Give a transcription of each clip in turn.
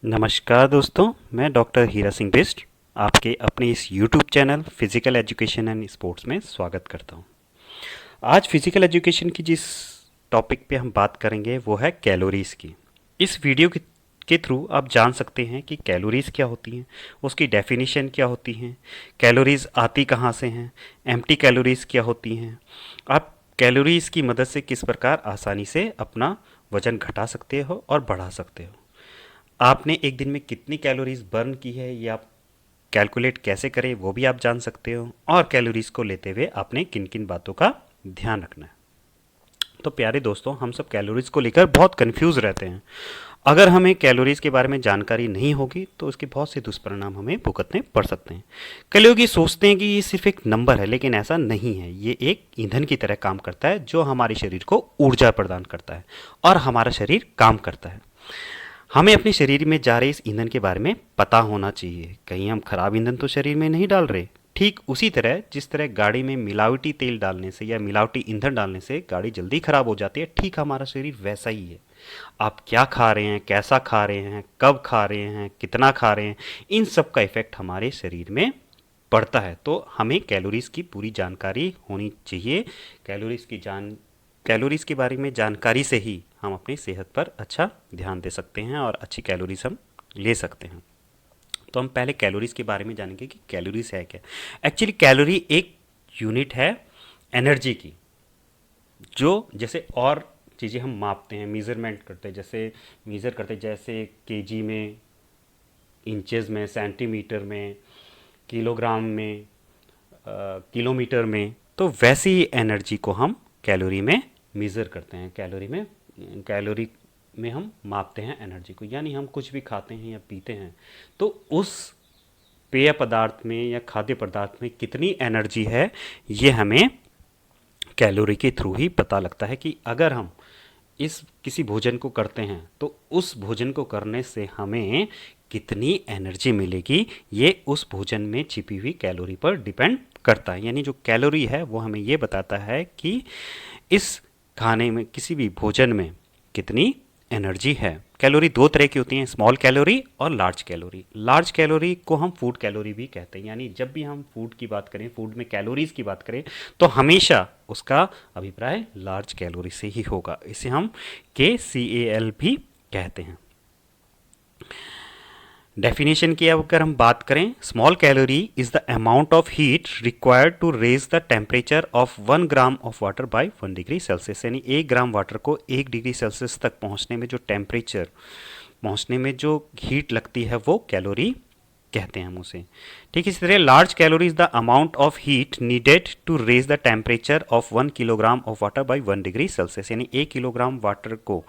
नमस्कार दोस्तों, मैं डॉक्टर हीरा सिंह बिष्ट आपके अपने इस YouTube channel physical education and sports में स्वागत करता हूं। आज फिज़िकल एजुकेशन की जिस टॉपिक पे हम बात करेंगे वो है कैलोरीज़ की। इस वीडियो के थ्रू आप जान सकते हैं कि कैलोरीज़ क्या होती हैं, उसकी डेफिनेशन क्या होती हैं, कैलोरीज़ आती कहाँ से हैं, एम्प्टी कैलोरीज़ क्या होती हैं, आप कैलोरीज़ की मदद से किस प्रकार आसानी से अपना वज़न घटा सकते हो और बढ़ा सकते हो। आपने एक दिन में कितनी कैलोरीज बर्न की है ये आप कैलकुलेट कैसे करें वो भी आप जान सकते हो, और कैलोरीज को लेते हुए आपने किन किन बातों का ध्यान रखना है। तो प्यारे दोस्तों, हम सब कैलोरीज को लेकर बहुत कंफ्यूज रहते हैं। अगर हमें कैलोरीज के बारे में जानकारी नहीं होगी तो उसके बहुत से दुष्परिणाम हमें भुगतने पड़ सकते हैं। कई लोग ये सोचते हैं कि ये सिर्फ एक नंबर है, लेकिन ऐसा नहीं है। ये एक ईंधन की तरह काम करता है जो हमारे शरीर को ऊर्जा प्रदान करता है और हमारा शरीर काम करता है। हमें अपने शरीर में जा रहे इस ईंधन के बारे में पता होना चाहिए। कहीं हम खराब ईंधन तो शरीर में नहीं डाल रहे। ठीक उसी तरह जिस तरह गाड़ी में मिलावटी तेल डालने से या मिलावटी ईंधन डालने से गाड़ी जल्दी खराब हो जाती है, ठीक हमारा शरीर वैसा ही है। आप क्या खा रहे हैं, कैसा खा रहे हैं, कब खा रहे हैं, कितना खा रहे हैं, इन सब का इफेक्ट हमारे शरीर में पड़ता है। तो हमें कैलोरीज की पूरी जानकारी होनी चाहिए। कैलोरीज की जान कैलोरीज के बारे में जानकारी से ही हम अपनी सेहत पर अच्छा ध्यान दे सकते हैं और अच्छी कैलोरीज हम ले सकते हैं। तो हम पहले कैलोरीज के बारे में जानेंगे कि कैलोरीज है क्या। एक्चुअली कैलोरी एक यूनिट है एनर्जी की, जो जैसे और चीज़ें हम मापते हैं, मेज़रमेंट करते हैं, जैसे मेज़र करते हैं, जैसे केजी में, इंचेस में, सेंटीमीटर में, किलोग्राम में, किलोमीटर में। तो वैसी ही एनर्जी को हम कैलोरी में मेज़र करते हैं। कैलोरी में हम मापते हैं एनर्जी को। यानी हम कुछ भी खाते हैं या पीते हैं तो उस पेय पदार्थ में या खाद्य पदार्थ में कितनी एनर्जी है, ये हमें कैलोरी के थ्रू ही पता लगता है कि अगर हम इस किसी भोजन को करते हैं तो उस भोजन को करने से हमें कितनी एनर्जी मिलेगी, ये उस भोजन में छिपी हुई कैलोरी पर डिपेंड करता है। यानी जो कैलोरी है वो हमें ये बताता है कि इस खाने में, किसी भी भोजन में कितनी एनर्जी है। कैलोरी दो तरह की होती हैं, स्मॉल कैलोरी और लार्ज कैलोरी। लार्ज कैलोरी को हम फूड कैलोरी भी कहते हैं। यानी जब भी हम फूड की बात करें, फूड में कैलोरीज की बात करें, तो हमेशा उसका अभिप्राय लार्ज कैलोरी से ही होगा। इसे हम KCAL भी कहते हैं। डेफिनेशन की अगर हम बात करें, small calorie is the amount of heat required to raise the temperature of 1 gram of water by 1 degree Celsius. यानी 1 ग्राम वाटर को 1 डिग्री सेल्सियस तक पहुंचने में जो टेम्परेचर, पहुंचने में जो हीट लगती है वो कैलोरी कहते हैं हम उसे। ठीक इसी तरह large calorie is the amount of heat needed to raise the temperature of 1 kilogram of water by 1 degree Celsius. यानी 1 किलोग्राम वाटर को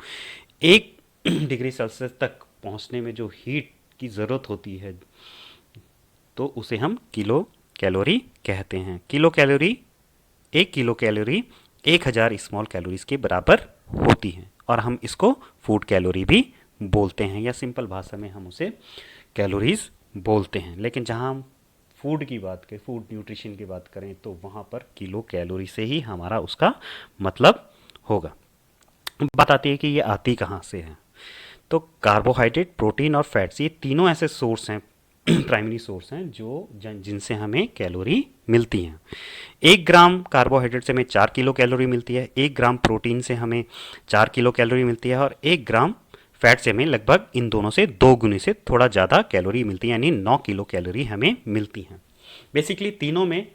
1 डिग्री सेल्सियस तक पहुंचने में जो हीट की ज़रूरत होती है तो उसे हम किलो कैलोरी कहते हैं। Kilo calorie, 1 kilo calorie 1000 small calories के बराबर होती हैं, और हम इसको फूड कैलोरी भी बोलते हैं, या सिंपल भाषा में हम उसे कैलोरीज बोलते हैं। लेकिन जहाँ हम फूड की बात करें, फूड न्यूट्रिशन की बात करें, तो वहाँ पर किलो कैलोरी से ही हमारा उसका मतलब होगा। बात आती है कि ये आती कहाँ से है। तो कार्बोहाइड्रेट, प्रोटीन और फैट्स, ये तीनों ऐसे सोर्स हैं प्राइमरी सोर्स हैं जो जिनसे हमें कैलोरी मिलती हैं। 1 ग्राम कार्बोहाइड्रेट से हमें 4 किलो कैलोरी मिलती है, 1 ग्राम प्रोटीन से हमें 4 किलो कैलोरी मिलती है, और 1 ग्राम फैट से हमें लगभग इन दोनों से 2 गुने से थोड़ा ज़्यादा कैलोरी मिलती है, यानी 9 किलो कैलोरी हमें मिलती हैं। बेसिकली तीनों में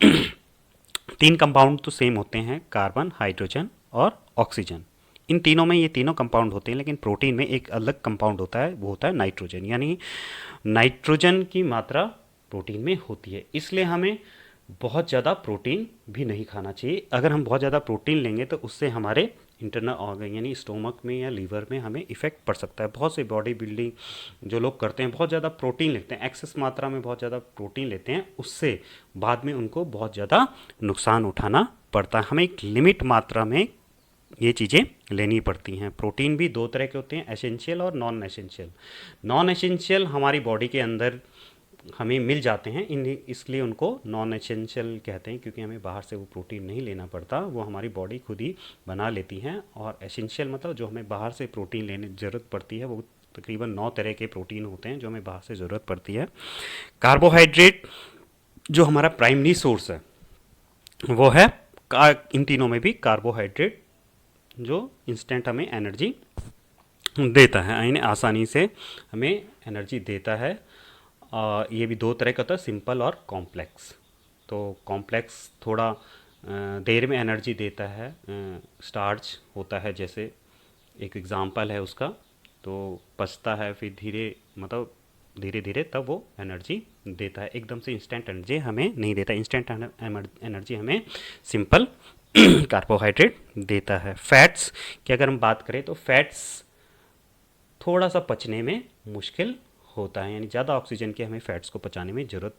तीन कंपाउंड तो सेम होते हैं, कार्बन, हाइड्रोजन और ऑक्सीजन। इन तीनों में ये तीनों कंपाउंड होते हैं, लेकिन प्रोटीन में एक अलग कंपाउंड होता है, वो होता है नाइट्रोजन। यानी नाइट्रोजन की मात्रा प्रोटीन में होती है, इसलिए हमें बहुत ज़्यादा प्रोटीन भी नहीं खाना चाहिए। अगर हम बहुत ज़्यादा प्रोटीन लेंगे तो उससे हमारे इंटरनल ऑर्गन यानी स्टोमक में या लीवर में हमें इफेक्ट पड़ सकता है। बहुत से बॉडी बिल्डिंग जो लोग करते हैं, बहुत ज़्यादा प्रोटीन लेते हैं, एक्सेस मात्रा में बहुत ज़्यादा प्रोटीन लेते हैं, उससे बाद में उनको बहुत ज़्यादा नुकसान उठाना पड़ता है। हमें एक लिमिट मात्रा में ये चीज़ें लेनी पड़ती हैं। प्रोटीन भी दो तरह के होते हैं, एसेंशियल और नॉन एसेंशियल। नॉन एसेंशियल हमारी बॉडी के अंदर हमें मिल जाते हैं, इसलिए उनको नॉन एसेंशियल कहते हैं, क्योंकि हमें बाहर से वो प्रोटीन नहीं लेना पड़ता, वो हमारी बॉडी खुद ही बना लेती हैं। और एसेंशियल मतलब जो हमें बाहर से प्रोटीन लेने की ज़रूरत पड़ती है, वो तकरीबन 9 तरह के प्रोटीन होते हैं जो हमें बाहर से ज़रूरत पड़ती है। कार्बोहाइड्रेट जो हमारा प्राइमरी सोर्स है वो है इन तीनों में भी कार्बोहाइड्रेट जो इंस्टेंट हमें एनर्जी देता है, यानी आसानी से हमें एनर्जी देता है। ये भी दो तरह का होता है, सिंपल और कॉम्प्लेक्स। तो कॉम्प्लेक्स थोड़ा देर में एनर्जी देता है। स्टार्च होता है जैसे एक एग्ज़ाम्पल है उसका, तो पचता है फिर धीरे धीरे तब वो एनर्जी देता है। एकदम से इंस्टेंट एनर्जी हमें नहीं देता। इंस्टेंट एनर्जी हमें सिंपल कार्बोहाइड्रेट देता है। फैट्स की अगर हम बात करें तो फैट्स थोड़ा सा पचने में मुश्किल होता है, यानी ज़्यादा ऑक्सीजन की हमें फैट्स को पचाने में ज़रूरत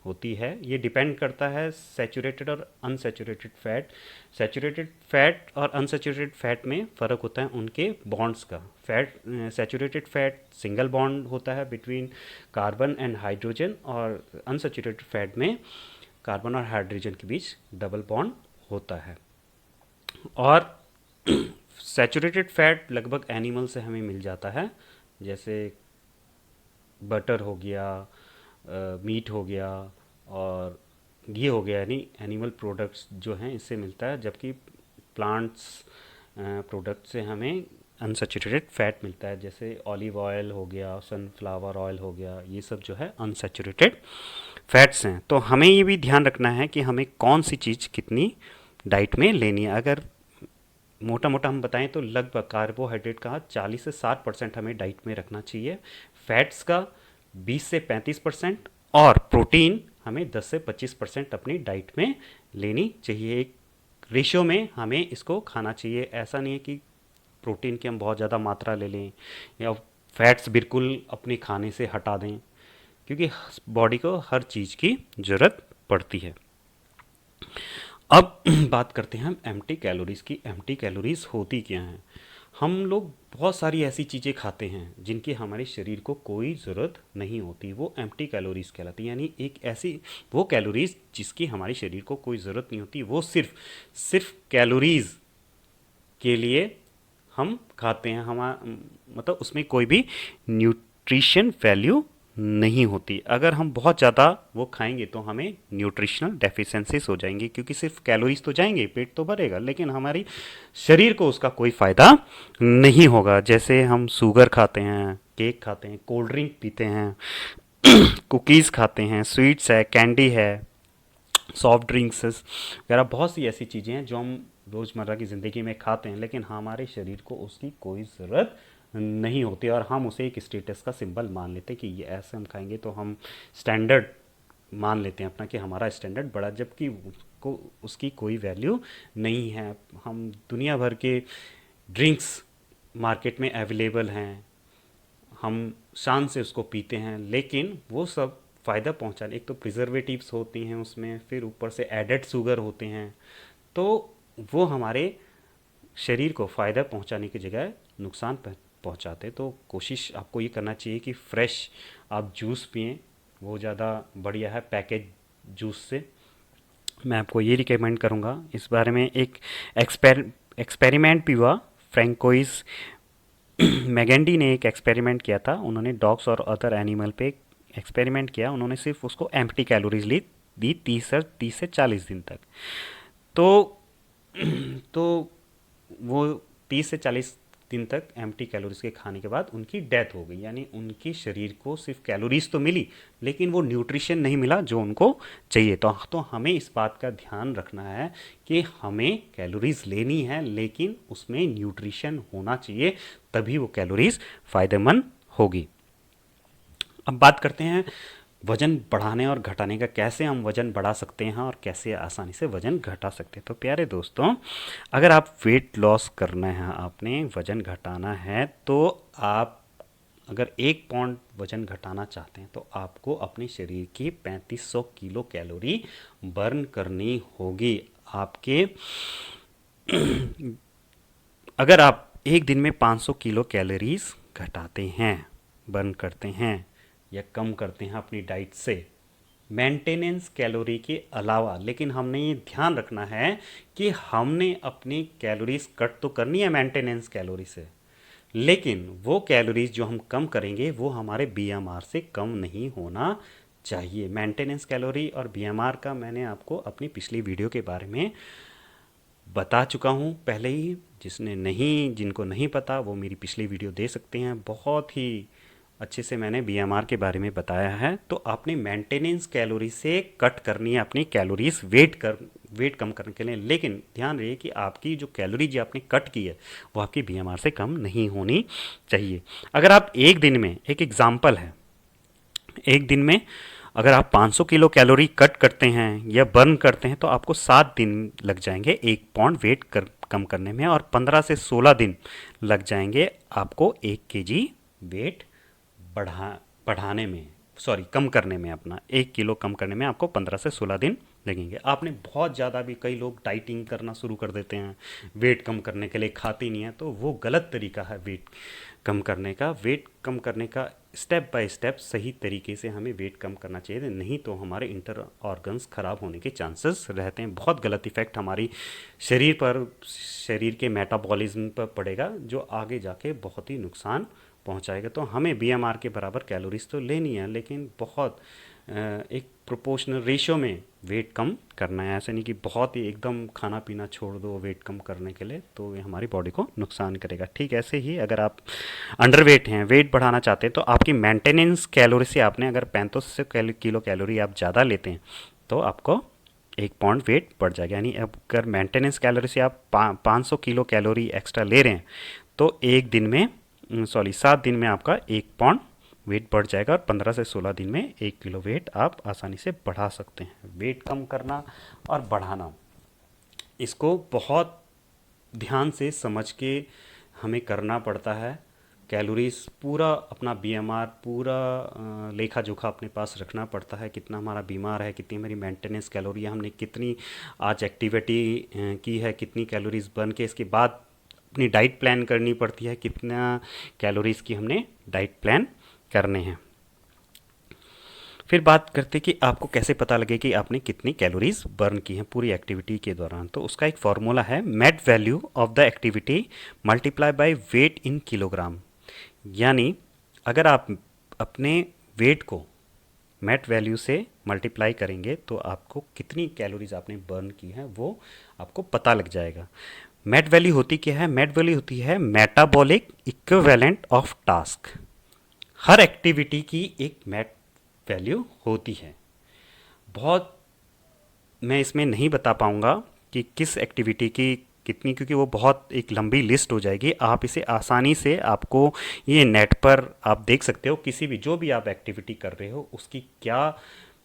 होती है। ये डिपेंड करता है सैचुरेटेड और अनसैचुरेटेड फैट। सैचुरेटेड फैट और अनसैचुरेटेड फैट में फ़र्क होता है उनके बॉन्ड्स का। सैचुरेटेड फैट सिंगल बॉन्ड होता है बिटवीन कार्बन एंड हाइड्रोजन, और अनसैचुरेटेड फैट में कार्बन और हाइड्रोजन के बीच डबल बॉन्ड होता है। और सैचुरेटेड फैट लगभग एनिमल से हमें मिल जाता है, जैसे बटर हो गया, मीट हो गया और घी हो गया, यानी एनिमल प्रोडक्ट्स जो हैं इससे मिलता है। जबकि प्लांट्स प्रोडक्ट से हमें अनसैचुरेटेड फैट मिलता है, जैसे ऑलिव ऑयल हो गया, सनफ्लावर ऑयल हो गया, ये सब जो है अनसैचुरेटेड फैट्स हैं। तो हमें ये भी ध्यान रखना है कि हमें कौन सी चीज़ कितनी डाइट में लेनी है। अगर मोटा मोटा हम बताएं तो लगभग कार्बोहाइड्रेट का 40 से 60% हमें डाइट में रखना चाहिए, फैट्स का 20 से 35% और प्रोटीन हमें 10 से 25% अपनी डाइट में लेनी चाहिए। एक रेशियो में हमें इसको खाना चाहिए। ऐसा नहीं है कि प्रोटीन की हम बहुत ज़्यादा मात्रा ले लें या फैट्स बिल्कुल अपने खाने से हटा दें, क्योंकि बॉडी को हर चीज़ की ज़रूरत पड़ती है। अब बात करते हैं हम एम्प्टी कैलोरीज़ की। एम्प्टी कैलोरीज़ होती क्या हैं? हम लोग बहुत सारी ऐसी चीज़ें खाते हैं जिनकी हमारे शरीर को कोई ज़रूरत नहीं होती, वो एम्प्टी कैलोरीज़ कहलाती है। यानी एक ऐसी वो कैलोरीज़ जिसकी हमारे शरीर को कोई ज़रूरत नहीं होती, वो सिर्फ कैलोरीज़ के लिए हम खाते हैं। मतलब उसमें कोई भी न्यूट्रिशन वैल्यू नहीं होती। अगर हम बहुत ज़्यादा वो खाएंगे तो हमें न्यूट्रिशनल डेफिशिएंसीज हो जाएंगी, क्योंकि सिर्फ कैलोरीज तो जाएंगे, पेट तो भरेगा, लेकिन हमारी शरीर को उसका कोई फ़ायदा नहीं होगा। जैसे हम शुगर खाते हैं, केक खाते हैं, कोल्ड ड्रिंक पीते हैं, कुकीज़ खाते हैं, स्वीट्स है, कैंडी है, सॉफ्ट ड्रिंक्स वगैरह, बहुत सी ऐसी चीज़ें हैं जो हम रोज़मर्रा की ज़िंदगी में खाते हैं, लेकिन हमारे शरीर को उसकी कोई ज़रूरत नहीं होती और हम उसे एक स्टेटस का सिंबल मान लेते हैं कि ये ऐसे हम खाएंगे तो हम स्टैंडर्ड मान लेते हैं अपना कि हमारा स्टैंडर्ड बड़ा, जबकि उसको उसकी कोई वैल्यू नहीं है। हम दुनिया भर के ड्रिंक्स मार्केट में अवेलेबल हैं, हम शान से उसको पीते हैं, लेकिन वो सब फ़ायदा पहुंचाने, एक तो प्रिजर्वेटिव्स होती हैं उसमें, फिर ऊपर से एडेड शुगर होते हैं, तो वो हमारे शरीर को फ़ायदा पहुंचाने की जगह नुकसान पहुंचाते। तो कोशिश आपको ये करना चाहिए कि फ्रेश आप जूस पिएं, वो ज़्यादा बढ़िया है पैकेज जूस से। मैं आपको ये रिकमेंड करूँगा। इस बारे में एक एक्सपेरिमेंट भी हुआ। फ्रैंकोइस मैगेंडी ने एक एक्सपेरिमेंट किया था। उन्होंने डॉग्स और अदर एनिमल पे एक्सपेरिमेंट किया। उन्होंने सिर्फ उसको एम्प्टी कैलोरीज दी 30 से 40 दिन तक। तो वो 30 से 40 दिन तक एम्प्टी कैलोरीज के खाने के बाद उनकी डेथ हो गई, यानी उनके शरीर को सिर्फ कैलोरीज तो मिली लेकिन वो न्यूट्रिशन नहीं मिला जो उनको चाहिए। तो हमें इस बात का ध्यान रखना है कि हमें कैलोरीज लेनी है, लेकिन उसमें न्यूट्रिशन होना चाहिए, तभी वो कैलोरीज फ़ायदेमंद होगी। अब बात करते हैं वज़न बढ़ाने और घटाने का, कैसे हम वज़न बढ़ा सकते हैं और कैसे आसानी से वज़न घटा सकते हैं। तो प्यारे दोस्तों, अगर आप वेट लॉस करना है, आपने वज़न घटाना है, तो आप अगर 1 पाउंड वज़न घटाना चाहते हैं तो आपको अपने शरीर की 3500 किलो कैलोरी बर्न करनी होगी। अगर आप एक दिन में 500 किलो कैलोरीज घटाते हैं, बर्न करते हैं या कम करते हैं अपनी डाइट से, मेंटेनेंस कैलोरी के अलावा, लेकिन हमने ये ध्यान रखना है कि हमने अपनी कैलोरीज कट तो करनी है मेंटेनेंस कैलोरी से, लेकिन वो कैलोरीज जो हम कम करेंगे वो हमारे बीएमआर से कम नहीं होना चाहिए। मेंटेनेंस कैलोरी और बीएमआर का मैंने आपको अपनी पिछली वीडियो के बारे में बता चुका हूँ पहले ही। जिनको नहीं पता वो मेरी पिछली वीडियो दे सकते हैं, बहुत ही अच्छे से मैंने बीएमआर के बारे में बताया है। तो आपने मेंटेनेंस कैलोरी से कट करनी है अपनी कैलोरीज वेट कम करने के लिए, लेकिन ध्यान रहे कि आपकी जो कैलोरी जो आपने कट की है वो आपकी बीएमआर से कम नहीं होनी चाहिए। अगर आप एक दिन में, एक एग्जाम्पल है, एक दिन में अगर आप 500 किलो कैलोरी कट करते हैं या बर्न करते हैं तो आपको 7 दिन लग जाएंगे 1 पाउंड कम करने में, और 15 से 16 दिन लग जाएंगे आपको 1 केजी वेट बढ़ाने में, सॉरी कम करने में। अपना 1 किलो कम करने में आपको 15 से 16 दिन लगेंगे। आपने बहुत ज़्यादा भी, कई लोग डाइटिंग करना शुरू कर देते हैं वेट कम करने के लिए, खाते नहीं है, तो वो गलत तरीका है वेट कम करने का। वेट कम करने का स्टेप बाय स्टेप सही तरीके से हमें वेट कम करना चाहिए, नहीं तो हमारे इंटर ऑर्गन्स खराब होने के चांसेस रहते हैं। बहुत गलत इफेक्ट हमारी शरीर के मेटाबॉलिज्म पर पड़ेगा, जो आगे जाके बहुत ही नुकसान पहुंचाएगा। तो हमें बीएमआर के बराबर कैलोरीज तो लेनी है, लेकिन बहुत एक प्रोपोर्शनल रेशियो में वेट कम करना है। ऐसा नहीं कि बहुत ही एकदम खाना पीना छोड़ दो वेट कम करने के लिए, तो ये हमारी बॉडी को नुकसान करेगा। ठीक ऐसे ही अगर आप अंडरवेट हैं, वेट बढ़ाना चाहते हैं, तो आपकी मेंटेनेंस कैलोरी से आपने अगर 35 किलो कैलोरी आप ज़्यादा लेते हैं तो आपको 1 पाउंड वेट बढ़ जाएगा। यानी अगर मेंटेनेंस कैलोरी से आप 500 किलो कैलोरी एक्स्ट्रा ले रहे हैं तो एक दिन में, सॉरी 7 दिन में आपका 1 पाउंड वेट बढ़ जाएगा, और 15 से 16 दिन में 1 किलो वेट आप आसानी से बढ़ा सकते हैं। वेट कम करना और बढ़ाना, इसको बहुत ध्यान से समझ के हमें करना पड़ता है। कैलोरीज पूरा अपना बीएमआर पूरा लेखा जोखा अपने पास रखना पड़ता है, कितना हमारा बीमार है, कितनी हमारी मेंटेनेंस कैलोरी है, हमने कितनी आज एक्टिविटी की है, कितनी कैलोरीज बर्न के, इसके बाद अपनी डाइट प्लान करनी पड़ती है, कितना कैलोरीज की हमने डाइट प्लान करने हैं। फिर बात करते कि आपको कैसे पता लगे कि आपने कितनी कैलोरीज बर्न की हैं पूरी एक्टिविटी के दौरान। तो उसका एक फॉर्मूला है, MET value of the activity multiply by weight in kilogram. यानी अगर आप अपने वेट को मेट वैल्यू से मल्टीप्लाई करेंगे तो आपको कितनी कैलोरीज आपने बर्न की है वो आपको पता लग जाएगा। मेट वैल्यू होती क्या है? मेट वैल्यू होती है metabolic equivalent of task. Her activity की एक मेट वैल्यू होती है। बहुत मैं इसमें नहीं बता पाऊंगा कि किस एक्टिविटी की कितनी, क्योंकि वो बहुत एक लंबी लिस्ट हो जाएगी। आप इसे आसानी से, आपको ये नेट पर आप देख सकते हो, किसी भी जो भी आप एक्टिविटी कर रहे हो उसकी क्या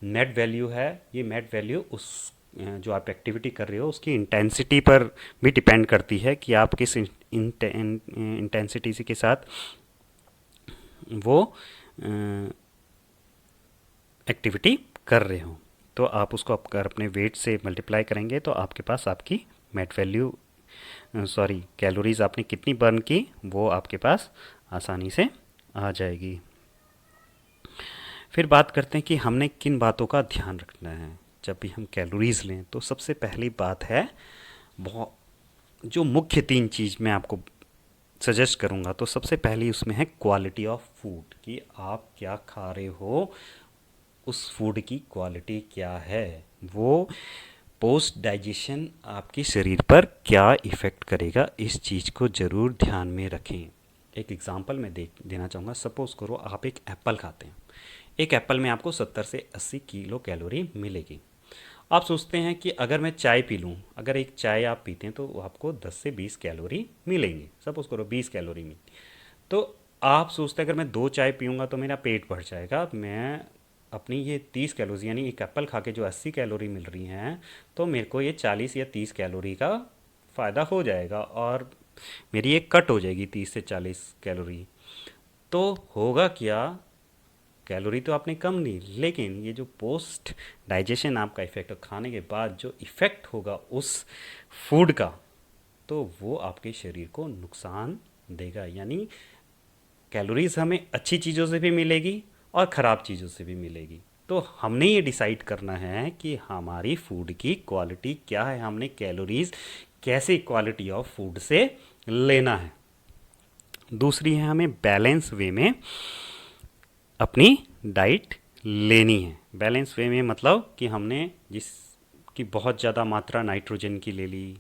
नेट वैल्यू है। ये नेट वैल्यू उस जो आप एक्टिविटी कर रहे हो उसकी इंटेंसिटी पर भी डिपेंड करती है कि आप किस इंटेंसिटी के साथ वो एक्टिविटी कर रहे हो। तो आप उसको अगर अपने वेट से मल्टीप्लाई करेंगे तो आपके पास आपकी मेट वैल्यू, सॉरी कैलोरीज आपने कितनी बर्न की वो आपके पास आसानी से आ जाएगी। फिर बात करते हैं कि हमने किन बातों का ध्यान रखना है जब भी हम कैलोरीज लें। तो सबसे पहली बात है, बहुत जो मुख्य 3 चीज़ मैं आपको सजेस्ट करूँगा, तो सबसे पहली उसमें है क्वालिटी ऑफ फूड, कि आप क्या खा रहे हो, उस फूड की क्वालिटी क्या है, वो पोस्ट डाइजेशन आपके शरीर पर क्या इफ़ेक्ट करेगा, इस चीज़ को ज़रूर ध्यान में रखें। एक एग्जांपल मैं देना चाहूँगा। सपोज़ करो आप एक एप्पल खाते हैं, एक एप्पल में आपको 70 से 80 किलो कैलोरी मिलेगी। आप सोचते हैं कि अगर मैं चाय पी लूँ, अगर एक चाय आप पीते हैं तो आपको 10 से 20 कैलोरी मिलेंगी। सपोज़ करो 20 कैलोरी मिली, तो आप सोचते हैं अगर मैं 2 चाय पीऊँगा तो मेरा पेट भर जाएगा, मैं अपनी ये 30 कैलोरी यानी एक एप्पल खा के जो 80 कैलोरी मिल रही हैं, तो मेरे को ये 40 या 30 कैलोरी का फ़ायदा हो जाएगा और मेरी ये कट हो जाएगी 30 से 40 कैलोरी। तो होगा क्या, कैलोरी तो आपने कम ली, लेकिन ये जो पोस्ट डाइजेशन आपका इफ़ेक्ट, खाने के बाद जो इफ़ेक्ट होगा उस फूड का, तो वो आपके शरीर को नुकसान देगा। यानी कैलोरीज हमें अच्छी चीज़ों से भी मिलेगी और ख़राब चीज़ों से भी मिलेगी। तो हमने ये डिसाइड करना है कि हमारी फूड की क्वालिटी क्या है, हमने कैलोरीज कैसे क्वालिटी ऑफ फूड से लेना है। दूसरी है हमें बैलेंस वे में अपनी डाइट लेनी है। बैलेंस वे में मतलब कि हमने जिसकी बहुत ज़्यादा मात्रा नाइट्रोजन की ले ली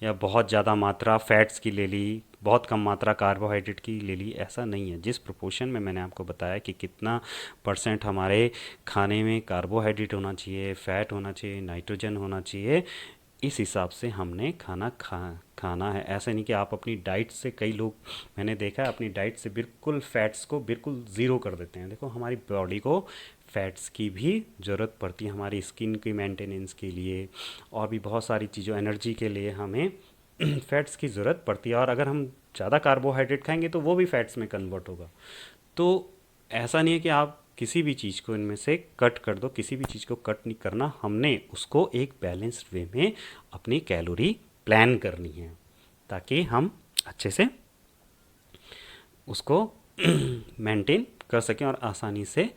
या बहुत ज़्यादा मात्रा फैट्स की ले ली, बहुत कम मात्रा कार्बोहाइड्रेट की ले ली, ऐसा नहीं है। जिस प्रोपोर्शन में मैंने आपको बताया कि कितना परसेंट हमारे खाने में कार्बोहाइड्रेट होना चाहिए, फैट होना चाहिए, नाइट्रोजन होना चाहिए, इस हिसाब से हमने खाना है। ऐसा नहीं कि आप अपनी डाइट से, कई लोग मैंने देखा है अपनी डाइट से बिल्कुल फैट्स को बिल्कुल ज़ीरो कर देते हैं। देखो हमारी बॉडी को फैट्स की भी ज़रूरत पड़ती है, हमारी स्किन की मेंटेनेंस के लिए और भी बहुत सारी चीज़ों, एनर्जी के लिए हमें फैट्स की ज़रूरत पड़ती है। और अगर हम ज़्यादा कार्बोहाइड्रेट खाएंगे तो वो भी फैट्स में कन्वर्ट होगा। तो ऐसा नहीं है कि आप किसी भी चीज़ को इनमें से कट कर दो, किसी भी चीज़ को कट नहीं करना, हमने उसको एक बैलेंस्ड वे में अपनी कैलोरी प्लान करनी है ताकि हम अच्छे से उसको मेंटेन कर सकें और आसानी से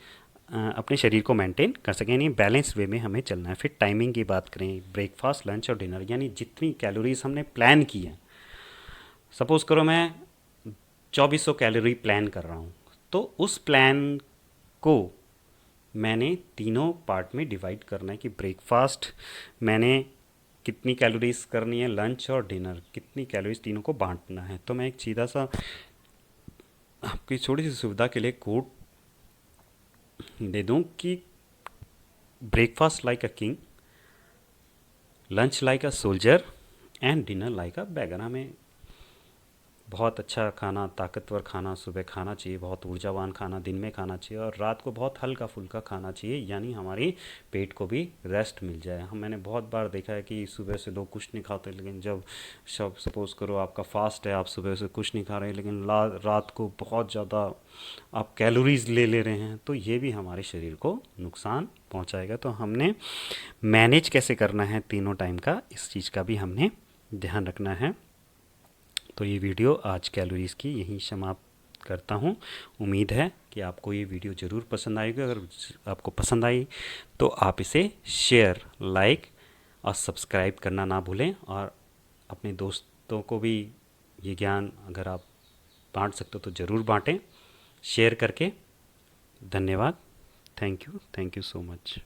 अपने शरीर को मेंटेन कर सकें। यानी बैलेंस वे में हमें चलना है। फिर टाइमिंग की बात करें, ब्रेकफास्ट, लंच और डिनर, यानी जितनी कैलोरीज हमने प्लान की है, सपोज़ करो मैं 2400 कैलोरी प्लान कर रहा हूँ, तो उस प्लान को मैंने तीनों पार्ट में डिवाइड करना है कि ब्रेकफास्ट मैंने कितनी कैलोरीज करनी है, लंच और डिनर कितनी कैलोरीज, तीनों को बांटना है। तो मैं एक सीधा सा आपकी छोटी सी सुविधा के लिए कोड दे दूं कि breakfast like a king, lunch like a soldier and dinner like a bagger. हमें बहुत अच्छा खाना, ताकतवर खाना सुबह खाना चाहिए, बहुत ऊर्जावान खाना दिन में खाना चाहिए और रात को बहुत हल्का फुल्का खाना चाहिए, यानी हमारी पेट को भी रेस्ट मिल जाए। हम मैंने बहुत बार देखा है कि सुबह से लोग कुछ नहीं खाते, लेकिन जब सपोज़ करो आपका फास्ट है, आप सुबह से कुछ नहीं खा रहे लेकिन रात को बहुत ज़्यादा आप कैलोरीज ले रहे हैं, तो ये भी हमारे शरीर को नुकसान पहुँचाएगा। तो हमने मैनेज कैसे करना है तीनों टाइम का, इस चीज़ का भी हमने ध्यान रखना है। तो ये वीडियो आज कैलोरीज़ की यहीं समाप्त करता हूँ। उम्मीद है कि आपको ये वीडियो ज़रूर पसंद आएगी। अगर आपको पसंद आई तो आप इसे शेयर, लाइक और सब्सक्राइब करना ना भूलें और अपने दोस्तों को भी ये ज्ञान अगर आप बांट सकते हो तो ज़रूर बांटें शेयर करके। धन्यवाद। Thank you so much.